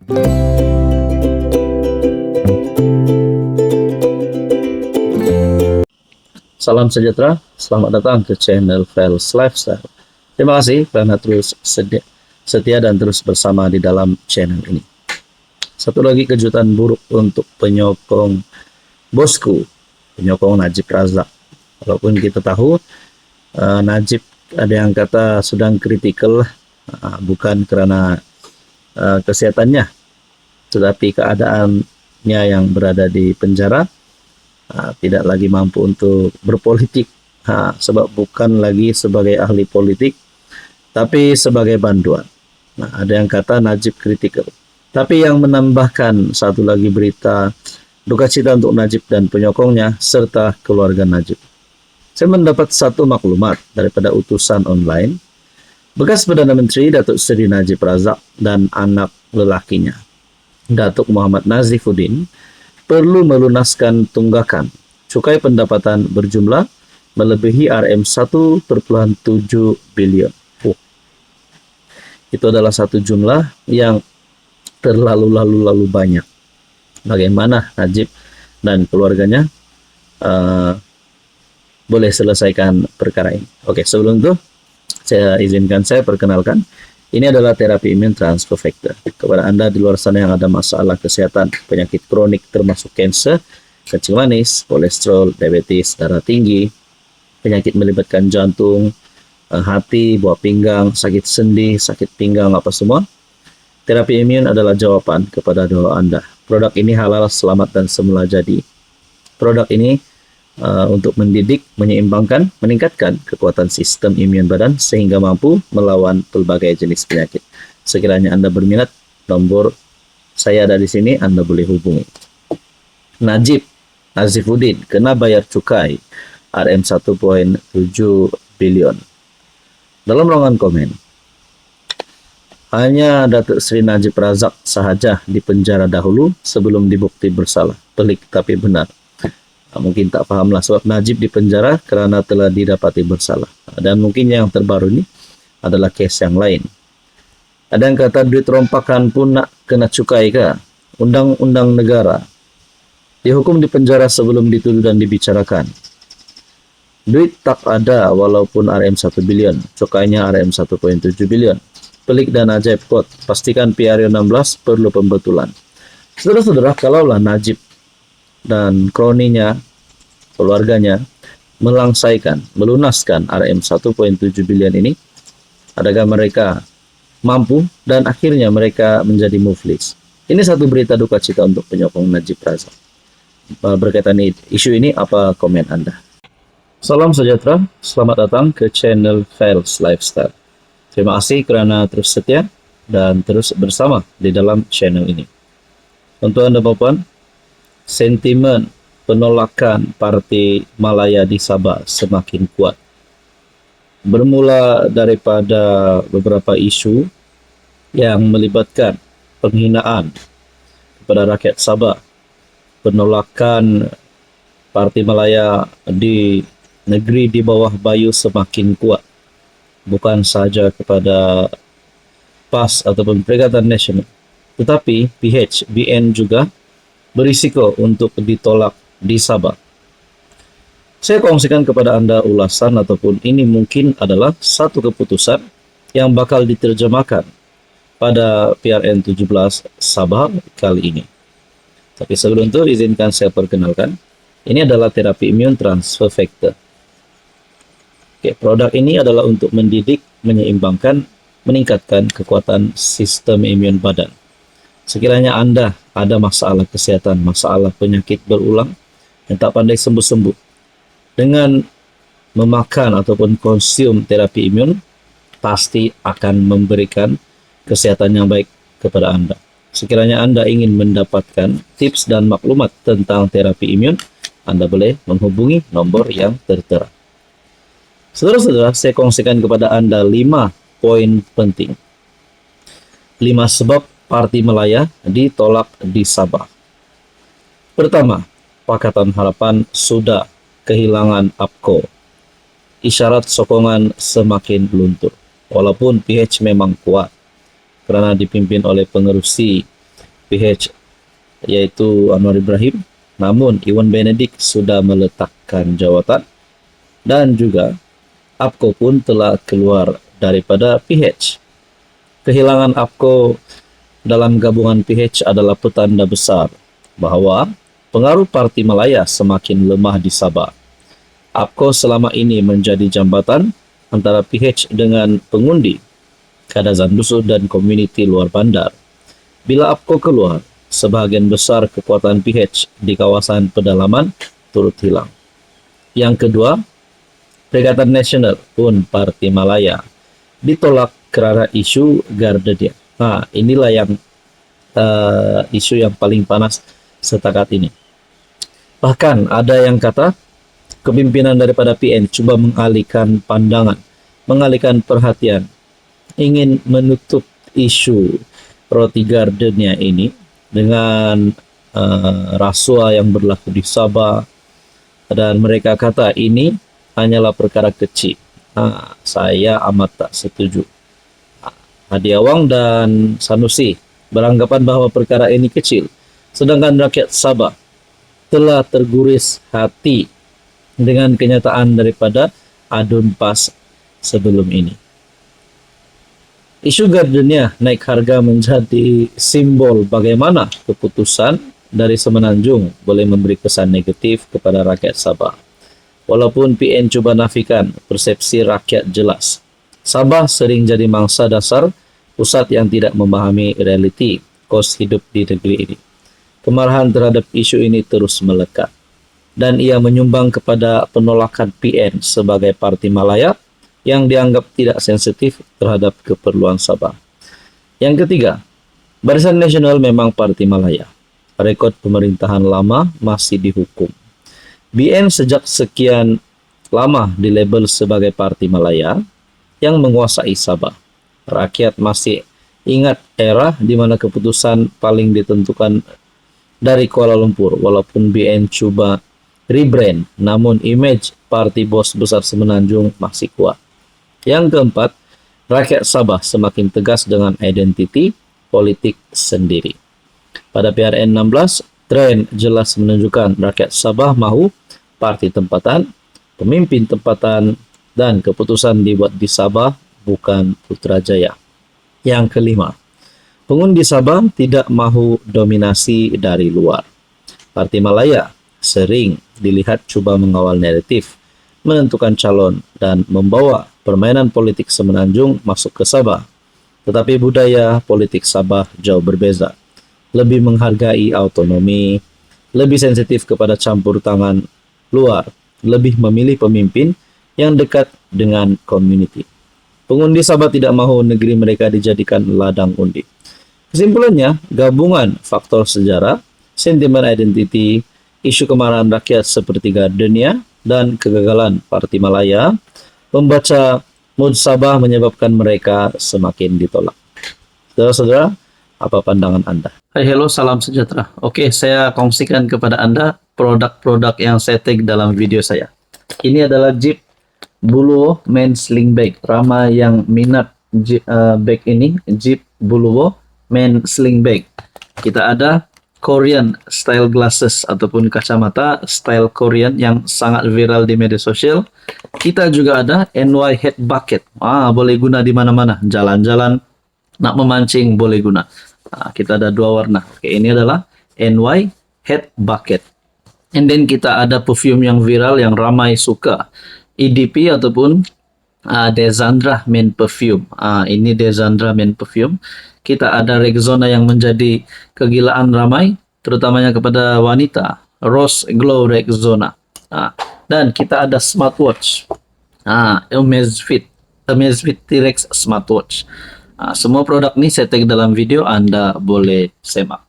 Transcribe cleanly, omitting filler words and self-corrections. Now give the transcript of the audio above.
Salam sejahtera, selamat datang ke channel Fels Lifestyle. Terima kasih karena terus setia dan terus bersama di dalam channel ini. Satu lagi kejutan buruk untuk penyokong bosku, penyokong Najib Razak. Walaupun kita tahu Najib ada yang kata sedang kritikal, bukan karena kesehatannya, tetapi keadaannya yang berada di penjara. Tidak lagi mampu untuk berpolitik, sebab bukan lagi sebagai ahli politik, tapi sebagai bantuan. Ada yang kata Najib kritikal. Tapi yang menambahkan satu lagi berita duka cita untuk Najib dan penyokongnya serta keluarga Najib. Saya mendapat satu maklumat daripada utusan online. Bekas Perdana Menteri Datuk Seri Najib Razak dan anak lelakinya, Datuk Muhammad Nazifuddin, perlu melunaskan tunggakan cukai pendapatan berjumlah melebihi RM1,7 bilion. Itu adalah satu jumlah yang terlalu banyak. Bagaimana Najib dan keluarganya boleh selesaikan perkara ini? Oke, sebelum itu saya perkenalkan. Ini adalah terapi imun transfer factor. Kepada Anda di luar sana yang ada masalah kesehatan, penyakit kronik termasuk kanser, kencing manis, kolesterol, diabetes, darah tinggi, penyakit melibatkan jantung, hati, buah pinggang, sakit sendi, sakit pinggang, apa semua. Terapi imun adalah jawaban kepada doa Anda. Produk ini halal, selamat, dan semula jadi. Produk ini untuk mendidik, menyeimbangkan, meningkatkan kekuatan sistem imun badan sehingga mampu melawan berbagai jenis penyakit. Sekiranya Anda berminat, nomor saya ada di sini, Anda boleh hubungi. Najib Nazifuddin kena bayar cukai RM1,7 bilion. Dalam ruangan komen, hanya Datuk Seri Najib Razak sahaja dipenjara dahulu sebelum dibukti bersalah. Pelik tapi benar. Mungkin tak pahamlah sebab Najib dipenjara kerana telah didapati bersalah. Dan mungkin yang terbaru ini adalah kes yang lain. Ada yang kata duit rompakan pun nak kena cukai ke? Undang-undang negara. Dihukum dipenjara sebelum dituduh dan dibicarakan. Duit tak ada walaupun RM1 bilion. Cukainya RM1,7 bilion. Pelik dan ajaib kot. Pastikan PRU16 perlu pembetulan. Saudara-saudara, kalaulah Najib dan kroninya, keluarganya melunaskan RM1,7 bilion ini, adakah mereka mampu dan akhirnya mereka menjadi muflis? Ini satu berita duka cita untuk penyokong Najib Razak. Berkaitan isu ini, apa komen Anda? Salam sejahtera, selamat datang ke channel Fels Lifestyle. Terima kasih kerana terus setia dan terus bersama di dalam channel ini. Untuk Anda Bapak, sentimen penolakan Parti Malaya di Sabah semakin kuat. Bermula daripada beberapa isu yang melibatkan penghinaan kepada rakyat Sabah, penolakan Parti Malaya di negeri di bawah Bayu semakin kuat. Bukan sahaja kepada PAS ataupun Perikatan Nasional, tetapi PHBN juga berisiko untuk ditolak di Sabah. Saya kongsikan kepada Anda ulasan ataupun ini mungkin adalah satu keputusan yang bakal diterjemahkan pada PRN 17 Sabah kali ini. Tapi sebelum itu izinkan saya perkenalkan. Ini adalah terapi imun transfer factor. Produk ini adalah untuk mendidik, menyeimbangkan, meningkatkan kekuatan sistem imun badan. Sekiranya Anda ada masalah kesehatan, masalah penyakit berulang yang tak pandai sembuh-sembuh, dengan memakan ataupun konsum terapi imun, pasti akan memberikan kesehatan yang baik kepada Anda. Sekiranya Anda ingin mendapatkan tips dan maklumat tentang terapi imun, Anda boleh menghubungi nomor yang tertera. Saudara-saudara, saya kongsikan kepada Anda 5 poin penting. 5 sebab Parti Malaya ditolak di Sabah. Pertama, Pakatan Harapan sudah kehilangan APKO. Isyarat sokongan semakin luntur. Walaupun PH memang kuat, kerana dipimpin oleh pengerusi PH yaitu Anwar Ibrahim, namun Iwan Benedik sudah meletakkan jawatan dan juga APKO pun telah keluar daripada PH. Kehilangan APKO dalam gabungan PH adalah petanda besar bahwa pengaruh Parti Malaya semakin lemah di Sabah. APKO selama ini menjadi jambatan antara PH dengan pengundi, Kadazan Dusun dan komuniti luar bandar. Bila APKO keluar, sebahagian besar kekuatan PH di kawasan pedalaman turut hilang. Yang kedua, Perikatan Nasional pun Parti Malaya ditolak kerana isu Gardedia. Nah, inilah yang isu yang paling panas setakat ini. Bahkan ada yang kata kepimpinan daripada PN cuba mengalihkan pandangan, mengalihkan perhatian, ingin menutup isu roti Gardenia ini dengan rasuah yang berlaku di Sabah, dan mereka kata ini hanyalah perkara kecil. Saya amat tak setuju. Hadi Awang dan Sanusi beranggapan bahwa perkara ini kecil, sedangkan rakyat Sabah telah terguris hati dengan kenyataan daripada adun PAS sebelum ini. Isu Gardenia naik harga menjadi simbol bagaimana keputusan dari Semenanjung boleh memberi kesan negatif kepada rakyat Sabah. Walaupun PN cuba nafikan, persepsi rakyat jelas. Sabah sering jadi mangsa dasar pusat yang tidak memahami realiti kos hidup di negeri ini. Kemarahan terhadap isu ini terus melekat, dan ia menyumbang kepada penolakan PN sebagai Parti Malaya yang dianggap tidak sensitif terhadap keperluan Sabah. Yang ketiga, Barisan Nasional memang Parti Malaya. Rekod pemerintahan lama masih dihukum. BN sejak sekian lama dilabel sebagai Parti Malaya yang menguasai Sabah. Rakyat masih ingat era di mana keputusan paling ditentukan dari Kuala Lumpur. Walaupun BN cuba rebrand, namun image parti bos besar Semenanjung masih kuat. Yang keempat, rakyat Sabah semakin tegas dengan identiti politik sendiri. Pada PRN 16, tren jelas menunjukkan rakyat Sabah mahu parti tempatan, pemimpin tempatan, dan keputusan dibuat di Sabah, bukan Putrajaya. Yang kelima, pengundi Sabah tidak mahu dominasi dari luar. Parti Malaya sering dilihat cuba mengawal naratif, menentukan calon, dan membawa permainan politik Semenanjung masuk ke Sabah. Tetapi budaya politik Sabah jauh berbeza. Lebih menghargai autonomi, lebih sensitif kepada campur tangan luar, lebih memilih pemimpin yang dekat dengan komuniti. Pengundi Sabah tidak mahu negeri mereka dijadikan ladang undi. Kesimpulannya, gabungan faktor sejarah, sentimen identiti, isu kemarahan rakyat seperti Gardenia, dan kegagalan Parti Malaya membaca mood Sabah menyebabkan mereka semakin ditolak. Saudara-saudara, apa pandangan Anda? Hai, hello, salam sejahtera. Oke, saya kongsikan kepada Anda produk-produk yang saya tag dalam video saya. Ini adalah Jeep Buluwo Men Sling Bag. Ramai yang minat bag ini, Jeep Buluwo Men Sling Bag. Kita ada Korean style glasses ataupun kacamata style Korean yang sangat viral di media sosial. Kita juga ada NY Head Bucket. Boleh guna di mana-mana. Jalan-jalan, nak memancing boleh guna. Kita ada dua warna. Oke, ini adalah NY Head Bucket. And then kita ada perfume yang viral yang ramai suka. EDP ataupun Desandra Men Perfume. Ini Desandra Men Perfume. Kita ada Rexona yang menjadi kegilaan ramai, terutamanya kepada wanita. Rose Glow Rexona. Dan kita ada smartwatch. Amazfit T-Rex Smartwatch. Semua produk ini saya tag dalam video, Anda boleh semak.